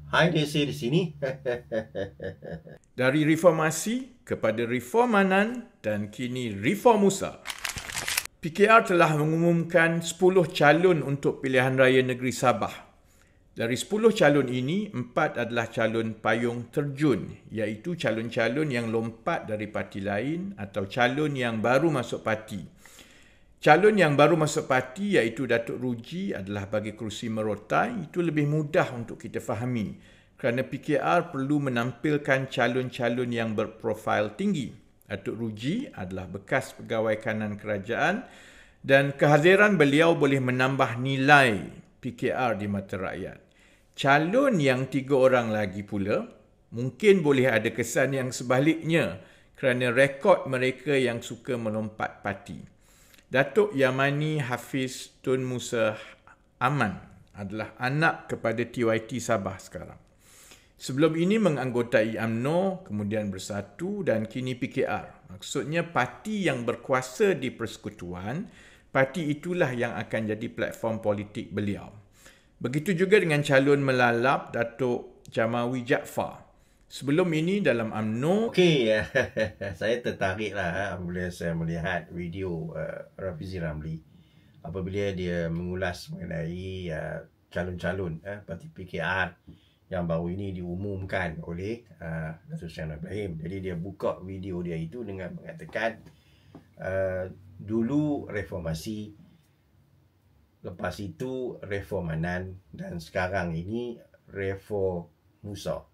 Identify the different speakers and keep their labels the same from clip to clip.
Speaker 1: Hai Desi di sini.
Speaker 2: Dari reformasi kepada reformanan dan kini reformusa. PKR telah mengumumkan 10 calon untuk pilihan raya negeri Sabah. Dari 10 calon ini, 4 adalah calon payung terjun, iaitu calon-calon yang lompat dari parti lain atau calon yang baru masuk parti. Calon yang baru masuk parti iaitu Datuk Ruji adalah bagi kerusi merotai, itu lebih mudah untuk kita fahami kerana PKR perlu menampilkan calon-calon yang berprofil tinggi. Datuk Ruji adalah bekas pegawai kanan kerajaan dan kehadiran beliau boleh menambah nilai PKR di mata rakyat. Calon yang 3 orang lagi pula mungkin boleh ada kesan yang sebaliknya kerana rekod mereka yang suka melompat parti. Datuk Yamani Hafiz Tun Musa Aman adalah anak kepada TYT Sabah sekarang. Sebelum ini menganggotai UMNO, kemudian Bersatu dan kini PKR. Maksudnya parti yang berkuasa di persekutuan, parti itulah yang akan jadi platform politik beliau. Begitu juga dengan calon melalap Datuk Jamawi Jaafar. Sebelum ini dalam UMNO...
Speaker 1: Okey, saya tertariklah apabila saya melihat video Rafizi Ramli apabila dia mengulas mengenai calon-calon parti PKR yang baru ini diumumkan oleh Datuk Seri Anwar Ibrahim. Jadi dia buka video dia itu dengan mengatakan dulu reformasi, lepas itu reformanan dan sekarang ini reformusa.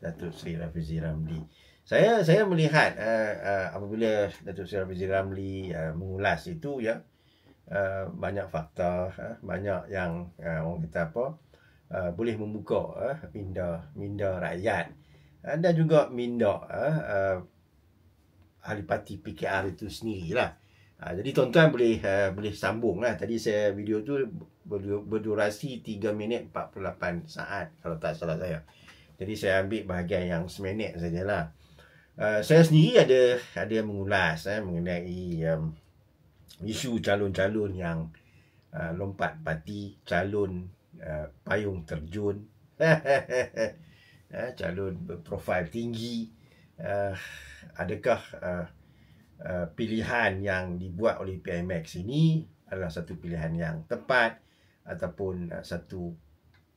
Speaker 1: Datuk Seri Rafizi Ramli. Saya melihat apabila Datuk Seri Rafizi Ramli mengulas itu ya, banyak fakta, banyak yang orang kata apa, boleh membuka minda rakyat dan juga minda ahli parti PKR itu sendirilah. Jadi tuan-tuan boleh sambung lah. Tadi saya video tu berdurasi 3 minit 48 saat kalau tak salah saya. Jadi saya ambil bahagian yang seminit sajalah. Saya sendiri ada mengulas mengenai isu calon-calon yang lompat parti, calon payung terjun, calon berprofil tinggi. Adakah pilihan yang dibuat oleh PMX ini adalah satu pilihan yang tepat ataupun satu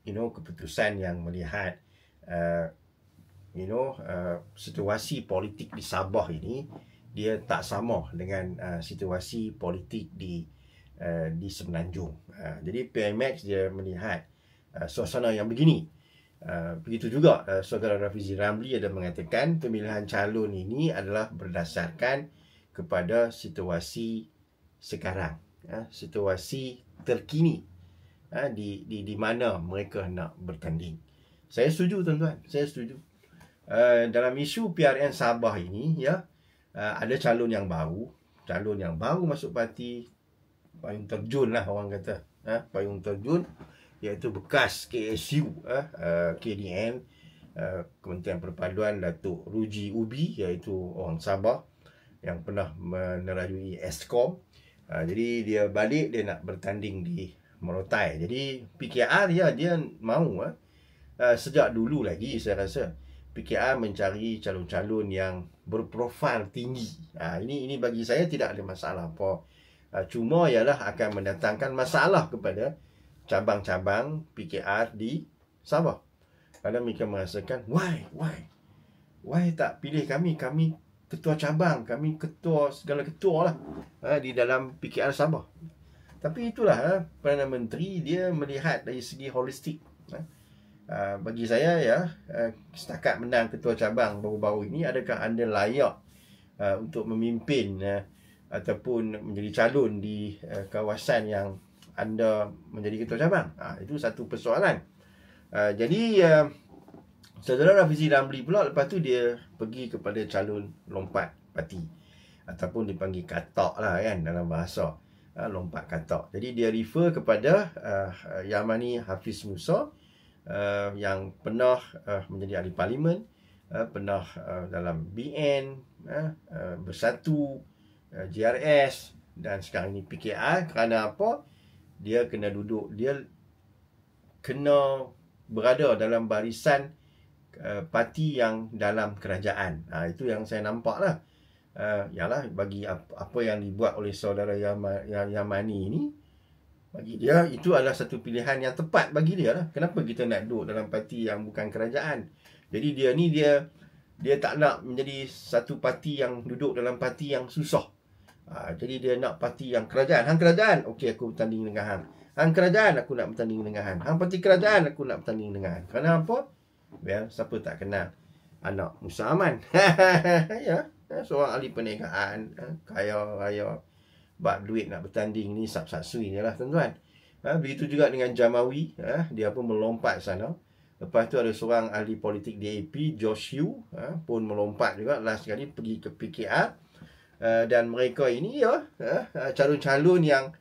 Speaker 1: keputusan yang melihat situasi politik di Sabah ini dia tak sama dengan situasi politik di Semenanjung. Jadi PMX dia melihat suasana yang begini. Begitu juga saudara Rafizi Ramli ada mengatakan pemilihan calon ini adalah berdasarkan kepada situasi sekarang, situasi terkini di mana mereka nak bertanding. Saya setuju tuan-tuan, saya setuju. Dalam isu PRN Sabah ini ya, ada calon yang baru masuk parti, payung terjun lah orang kata, payung terjun, iaitu bekas KSU, KDN, Kementerian Perpaduan Datuk Ruji Ubi, iaitu orang Sabah yang pernah menerajui Eskom. Jadi dia balik, dia nak bertanding di Merotai. Jadi PKR dia mahu sejak dulu lagi saya rasa PKR mencari calon-calon yang berprofil tinggi. Ini bagi saya tidak ada masalah apa. Cuma ialah akan mendatangkan masalah kepada cabang-cabang PKR di Sabah. Kerana mereka merasakan why tak pilih kami ketua cabang, kami ketua segala ketua lah di dalam PKR Sabah. Tapi itulah Perdana Menteri dia melihat dari segi holistik. Bagi saya ya, setakat menang ketua cabang baru-baru ini, adakah anda layak untuk memimpin ataupun menjadi calon di kawasan yang anda menjadi ketua cabang? Itu satu persoalan. Jadi saudara Rafizi Ramli pula lepas tu dia pergi kepada calon lompat parti ataupun dipanggil katak lah kan dalam bahasa, lompat katak. Jadi dia refer kepada Yamani Hafiz Musa yang pernah menjadi ahli parlimen, pernah dalam BN, Bersatu, GRS dan sekarang ini PKR. Kerana apa? dia kena duduk, dia kena berada dalam barisan parti yang dalam kerajaan. Itu yang saya nampak lah. Yalah, bagi apa yang dibuat oleh saudara Yamani ini, bagi dia itu adalah satu pilihan yang tepat bagi dia lah. Kenapa kita nak duduk dalam parti yang bukan kerajaan? Jadi dia tak nak menjadi satu parti yang duduk dalam parti yang susah. Jadi dia nak parti yang kerajaan. Hang kerajaan, okey, aku bertanding dengan hang. Hang kerajaan, aku nak bertanding dengan hang. Hang parti kerajaan, aku nak bertanding dengan hang. Kerana apa? Well, siapa tak kenal anak Musa Aman? Ya, seorang ahli perniagaan, kaya raya, bab duit nak bertanding ni sap-sap-sui je lah, tuan-tuan. Begitu juga dengan Jamawi, dia pun melompat sana. Lepas tu ada seorang ahli politik DAP, Josh Yu, pun melompat juga last sekali pergi ke PKR. Dan mereka ini calon-calon yang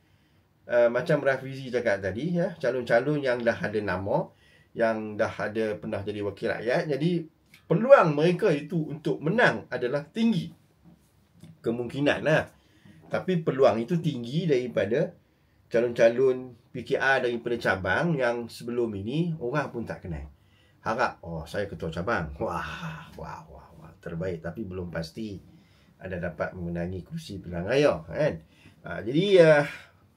Speaker 1: macam Rafizi cakap tadi, calon-calon yang dah ada nama, yang dah ada pernah jadi wakil rakyat. Jadi peluang mereka itu untuk menang adalah tinggi. Kemungkinan lah. Tapi peluang itu tinggi daripada calon-calon PKR daripada cabang yang sebelum ini orang pun tak kenal. Harap, saya ketua cabang. Wah, terbaik. Tapi belum pasti ada dapat memenangi kursi pilihan raya, kan? Jadi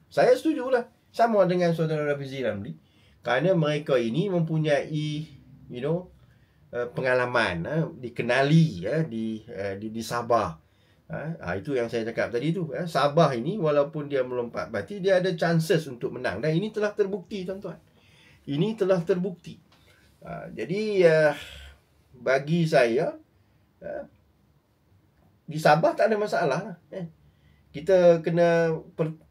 Speaker 1: saya setujulah sama dengan saudara Rafizi Ramli, kerana mereka ini mempunyai pengalaman, dikenali di Sabah. Itu yang saya cakap tadi tu. Sabah ini walaupun dia melompat parti, dia ada chances untuk menang. Dan ini telah terbukti, tuan-tuan. Ini telah terbukti. Jadi bagi saya, di Sabah tak ada masalah. Kita kena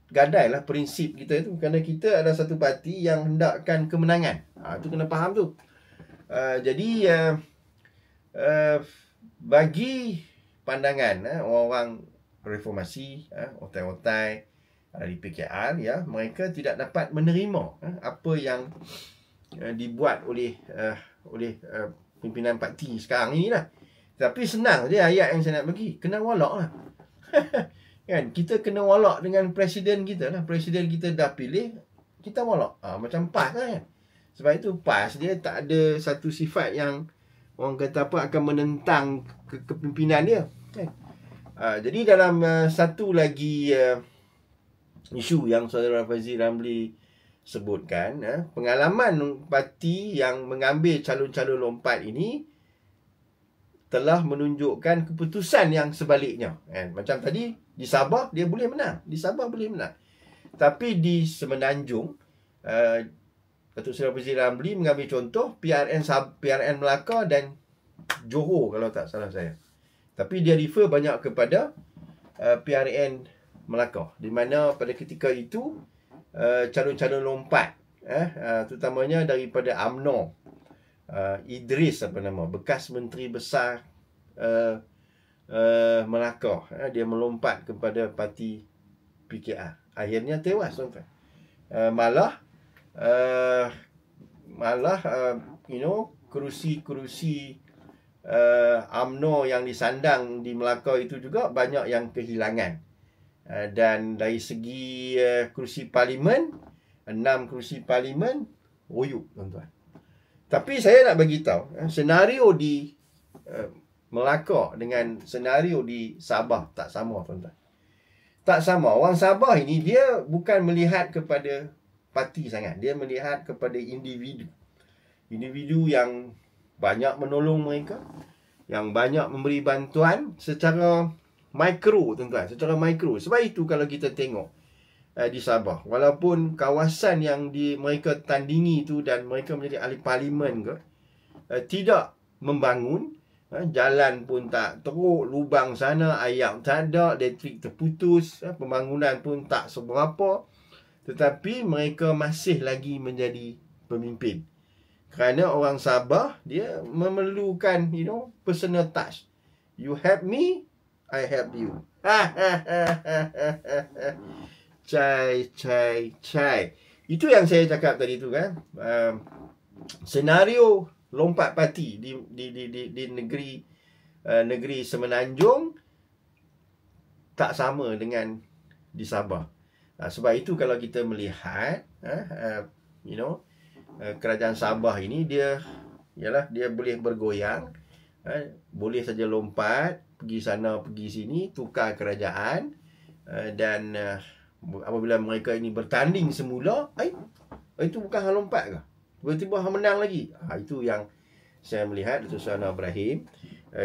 Speaker 1: gadailah prinsip kita itu, kerana kita adalah satu parti yang hendakkan kemenangan. Itu kena faham tu. Jadi bagi pandangan orang-orang reformasi, otai-otai di PKR, mereka tidak dapat menerima apa yang dibuat oleh pimpinan parti sekarang ini lah. Tapi senang je ayat yang saya nak bagi. Kena walak lah. Kan? Kita kena walak dengan presiden kita lah. Presiden kita dah pilih, kita walak. Macam PAS lah kan. Sebab itu PAS dia tak ada satu sifat yang orang kata apa akan menentang kepimpinan dia. Kan? Jadi dalam satu lagi isu yang saudara Rafizi Ramli sebutkan, pengalaman parti yang mengambil calon-calon lompat ini telah menunjukkan keputusan yang sebaliknya. Macam tadi, di Sabah dia boleh menang. Di Sabah boleh menang. Tapi di Semenanjung, Datuk Seri Rafizi Ramli mengambil contoh PRN Melaka dan Johor kalau tak salah saya. Tapi dia refer banyak kepada PRN Melaka. Di mana pada ketika itu, calon-calon lompat, terutamanya daripada UMNO, Idris bekas Menteri Besar Melaka, dia melompat kepada parti PKR. Akhirnya tewas, tuan-tuan. Malah kerusi-kerusi UMNO yang disandang di Melaka itu juga banyak yang kehilangan. Dan dari segi kerusi parlimen, 6 kerusi parlimen royuk, tuan-tuan. Tapi saya nak bagi tahu, senario di Melaka dengan senario di Sabah tak sama, tuan-tuan. Tak sama. Orang Sabah ini dia bukan melihat kepada parti sangat. Dia melihat kepada individu. Individu yang banyak menolong mereka, yang banyak memberi bantuan secara mikro, tuan-tuan. Secara mikro. Sebab itu kalau kita tengok di Sabah, walaupun kawasan yang mereka tandingi itu dan mereka menjadi ahli parlimen ke, tidak membangun, jalan pun tak teruk, lubang sana, air tak ada, elektrik terputus, pembangunan pun tak seberapa, tetapi mereka masih lagi menjadi pemimpin. Kerana orang Sabah, dia memerlukan, personal touch. You help me, I help you. Cai. Itu yang saya cakap tadi tu kan. Senario lompat parti di negeri Semenanjung tak sama dengan di Sabah. Sebab itu kalau kita melihat kerajaan Sabah ini dia boleh bergoyang, boleh saja lompat pergi sana pergi sini, tukar kerajaan, dan apabila mereka ini bertanding semula, itu bukan hang lompat ke? Tiba-tiba hang menang lagi. Itu yang saya melihat Datuk Seri Anwar Ibrahim,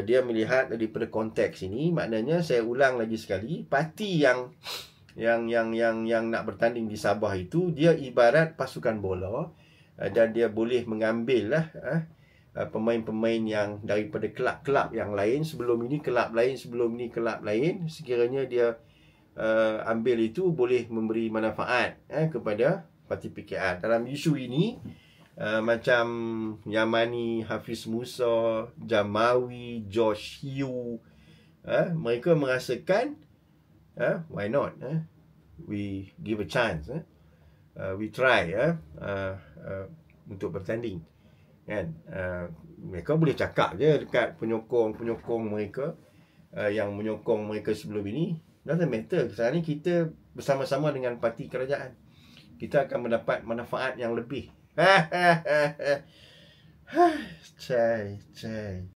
Speaker 1: dia melihat daripada konteks ini. Maknanya saya ulang lagi sekali, parti yang nak bertanding di Sabah itu, dia ibarat pasukan bola, dan dia boleh mengambil pemain-pemain yang daripada kelab-kelab yang lain. Sebelum ini kelab lain, sebelum ini kelab lain. Sekiranya dia ambil itu, boleh memberi manfaat kepada parti PKR. Dalam isu ini, macam Yamani, Hafiz Musa, Jamawi, Josh Hiu, mereka merasakan why not, we give a chance, we try untuk bertanding, kan. Mereka boleh cakap je dekat penyokong mereka, yang menyokong mereka sebelum ini. Doesn't matter. Sekarang ni kita bersama-sama dengan parti kerajaan, kita akan mendapat manfaat yang lebih. Cai.